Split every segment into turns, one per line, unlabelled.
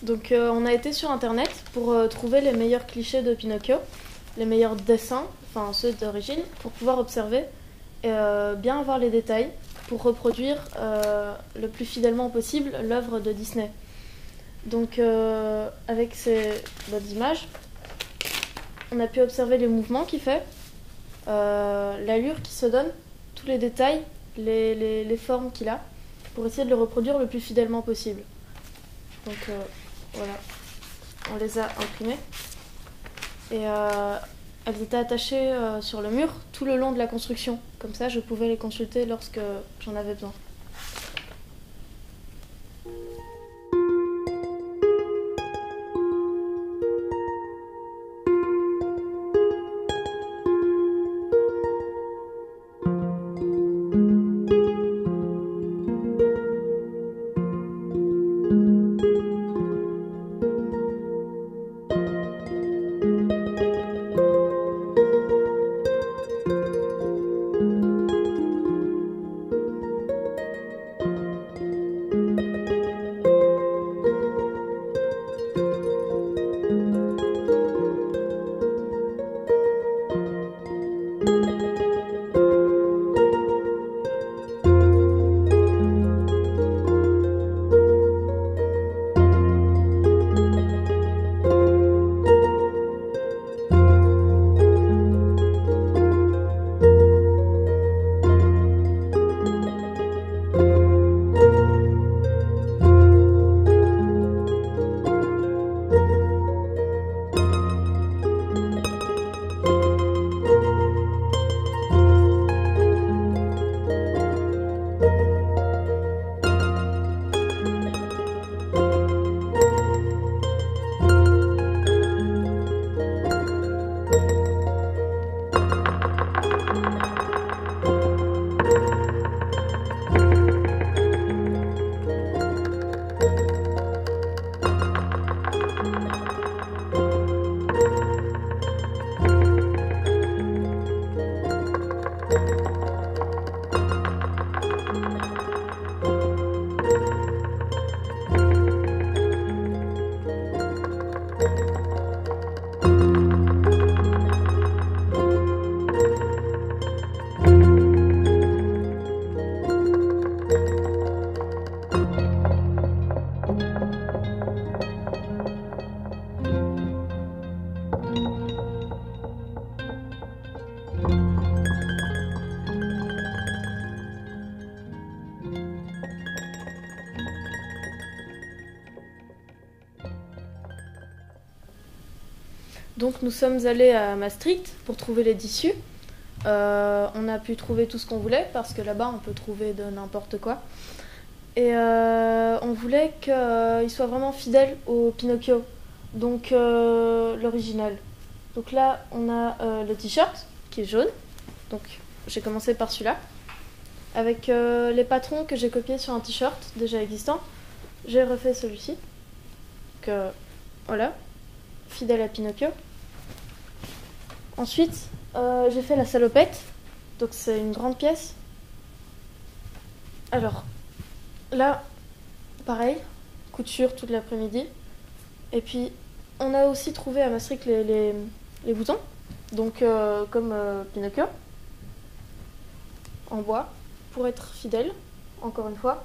Donc on a été sur internet pour trouver les meilleurs clichés de Pinocchio, les meilleurs dessins, enfin ceux d'origine, pour pouvoir observer et bien avoir les détails pour reproduire le plus fidèlement possible l'œuvre de Disney. Donc avec ces bonnes images, on a pu observer les mouvements qu'il fait, l'allure qu'il se donne, tous les détails, les formes qu'il a, pour essayer de le reproduire le plus fidèlement possible. Donc voilà, on les a imprimées et elles étaient attachées sur le mur tout le long de la construction. Comme ça, je pouvais les consulter lorsque j'en avais besoin. Donc nous sommes allés à Maastricht pour trouver les tissus. On a pu trouver tout ce qu'on voulait parce que là-bas on peut trouver de n'importe quoi. Et on voulait qu'il soit vraiment fidèle au Pinocchio, donc l'original. Donc là on a le t-shirt qui est jaune, donc j'ai commencé par celui-là. Avec les patrons que j'ai copiés sur un t-shirt déjà existant, j'ai refait celui-ci. Donc voilà, fidèle à Pinocchio. Ensuite, j'ai fait la salopette, donc c'est une grande pièce. Alors, là, pareil, couture toute l'après-midi. Et puis, on a aussi trouvé à Maastricht les boutons, donc comme Pinocchio, en bois, pour être fidèle, encore une fois.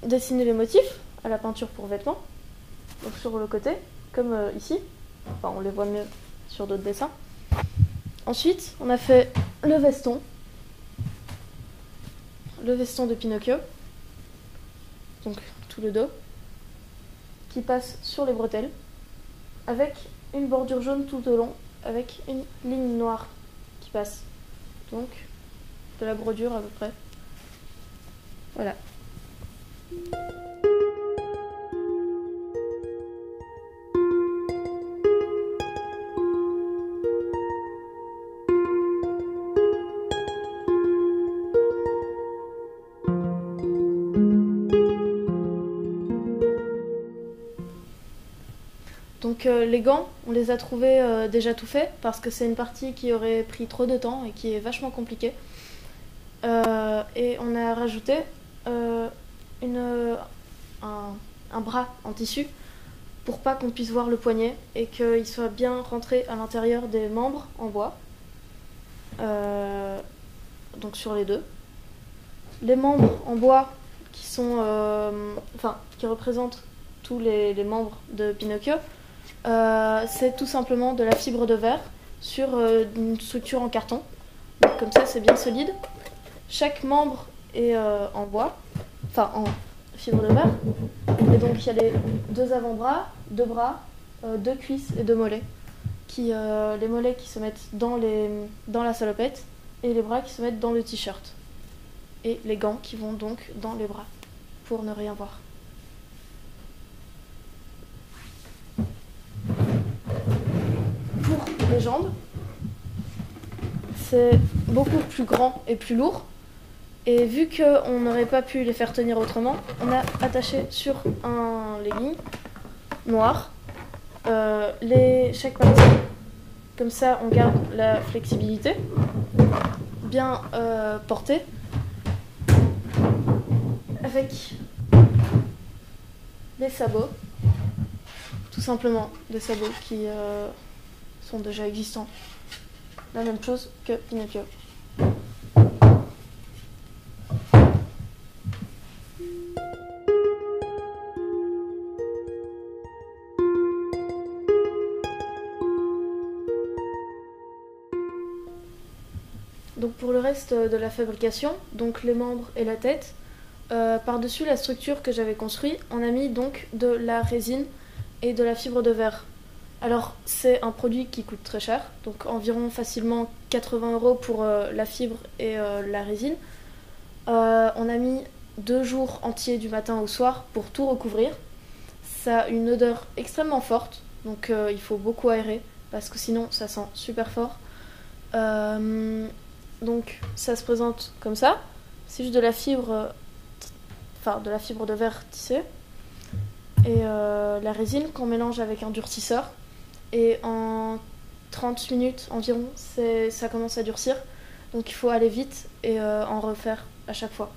Dessiner les motifs à la peinture pour vêtements, donc sur le côté, comme ici. Enfin, on les voit mieux sur d'autres dessins. Ensuite, on a fait le veston de Pinocchio, donc tout le dos, qui passe sur les bretelles, avec une bordure jaune tout au long, avec une ligne noire qui passe. Donc, de la brodure à peu près. Voilà. Donc les gants, on les a trouvés déjà tout faits parce que c'est une partie qui aurait pris trop de temps et qui est vachement compliquée. Et on a rajouté un un bras en tissu pour pas qu'on puisse voir le poignet et qu'il soit bien rentré à l'intérieur des membres en bois. Donc sur les deux. Les membres en bois qui sont, qui représentent tous les membres de Pinocchio, c'est tout simplement de la fibre de verre sur une structure en carton. Donc, comme ça, c'est bien solide. Chaque membre est en bois, en fibre de verre. Et donc il y a les 2 avant-bras, 2 bras, 2 cuisses et 2 mollets. Les mollets qui se mettent dans la salopette et les bras qui se mettent dans le t-shirt. Et les gants qui vont donc dans les bras pour ne rien voir. Pour les jambes, c'est beaucoup plus grand et plus lourd. Et vu qu'on n'aurait pas pu les faire tenir autrement, on a attaché sur un legging noir chaque partie. Comme ça, on garde la flexibilité, bien portée, avec les sabots, tout simplement des sabots qui sont déjà existants. La même chose que Pinocchio. Donc pour le reste de la fabrication, donc les membres et la tête, par-dessus la structure que j'avais construite, on a mis donc de la résine et de la fibre de verre. Alors c'est un produit qui coûte très cher, donc environ facilement 80 € pour la fibre et la résine. On a mis 2 jours entiers du matin au soir pour tout recouvrir. Ça a une odeur extrêmement forte, donc il faut beaucoup aérer parce que sinon ça sent super fort. Donc ça se présente comme ça, c'est juste de la fibre de verre tissée et la résine qu'on mélange avec un durcisseur et en 30 minutes environ ça commence à durcir, donc il faut aller vite et en refaire à chaque fois.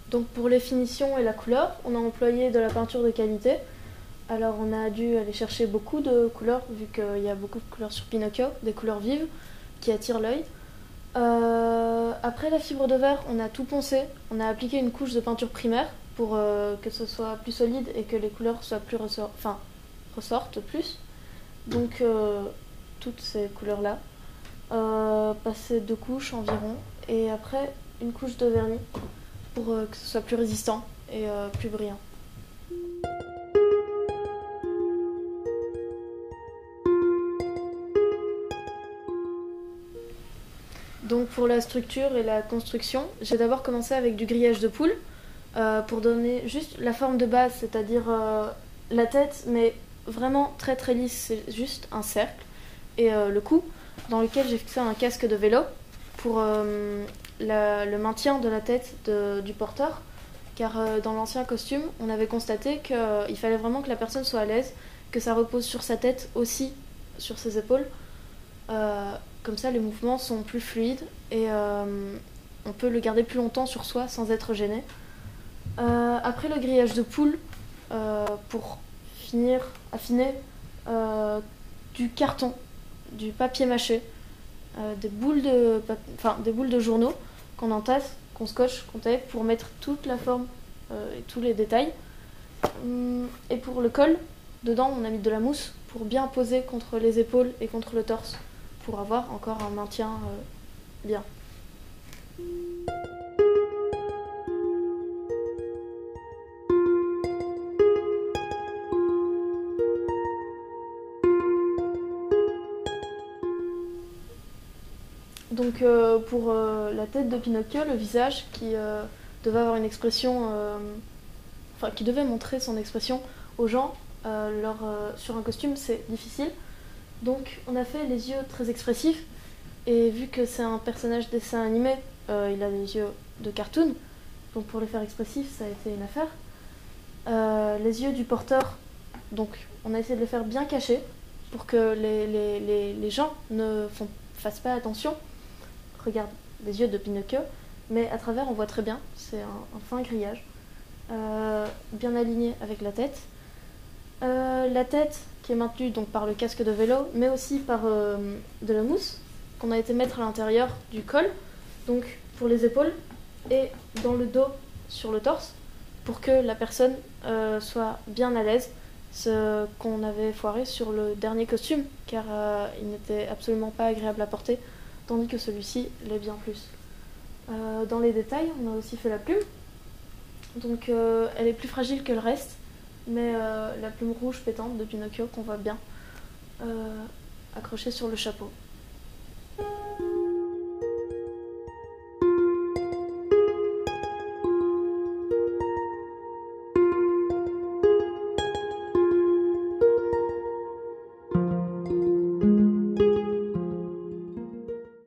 Donc pour les finitions et la couleur, on a employé de la peinture de qualité. Alors on a dû aller chercher beaucoup de couleurs, vu qu'il y a beaucoup de couleurs sur Pinocchio, des couleurs vives qui attirent l'œil. Après la fibre de verre, on a tout poncé, on a appliqué une couche de peinture primaire pour que ce soit plus solide et que les couleurs soient plus ressortent plus. Donc toutes ces couleurs-là. Passer 2 couches environ et après une couche de vernis pour que ce soit plus résistant et plus brillant. Donc pour la structure et la construction, j'ai d'abord commencé avec du grillage de poule pour donner juste la forme de base, c'est-à-dire la tête, mais vraiment très très lisse, c'est juste un cercle. Et le cou, dans lequel j'ai fixé un casque de vélo pour le maintien de la tête du porteur, car dans l'ancien costume, on avait constaté qu'il fallait vraiment que la personne soit à l'aise, que ça repose sur sa tête aussi, sur ses épaules. Comme ça, les mouvements sont plus fluides et on peut le garder plus longtemps sur soi sans être gêné. Après le grillage de poule, pour affiner du carton, du papier mâché, des boules de journaux qu'on entasse, qu'on scotche, qu'on tape pour mettre toute la forme et tous les détails. Et pour le col, dedans on a mis de la mousse pour bien poser contre les épaules et contre le torse, pour avoir encore un maintien bien. Donc pour la tête de Pinocchio, le visage qui devait avoir une expression, qui devait montrer son expression aux gens sur un costume, c'est difficile. Donc on a fait les yeux très expressifs et vu que c'est un personnage dessin animé, il a les yeux de cartoon, donc pour les faire expressifs ça a été une affaire. Les yeux du porteur, donc on a essayé de les faire bien cachés pour que les gens ne fassent pas attention, regardent les yeux de Pinocchio, mais à travers on voit très bien, c'est un fin grillage, bien aligné avec la tête. La tête qui est maintenue donc par le casque de vélo, mais aussi par de la mousse qu'on a été mettre à l'intérieur du col, donc pour les épaules et dans le dos sur le torse, pour que la personne soit bien à l'aise, ce qu'on avait foiré sur le dernier costume, car il n'était absolument pas agréable à porter, tandis que celui-ci l'est bien plus. Dans les détails, on a aussi fait la plume, donc elle est plus fragile que le reste, mais la plume rouge pétante de Pinocchio qu'on voit bien accrochée sur le chapeau.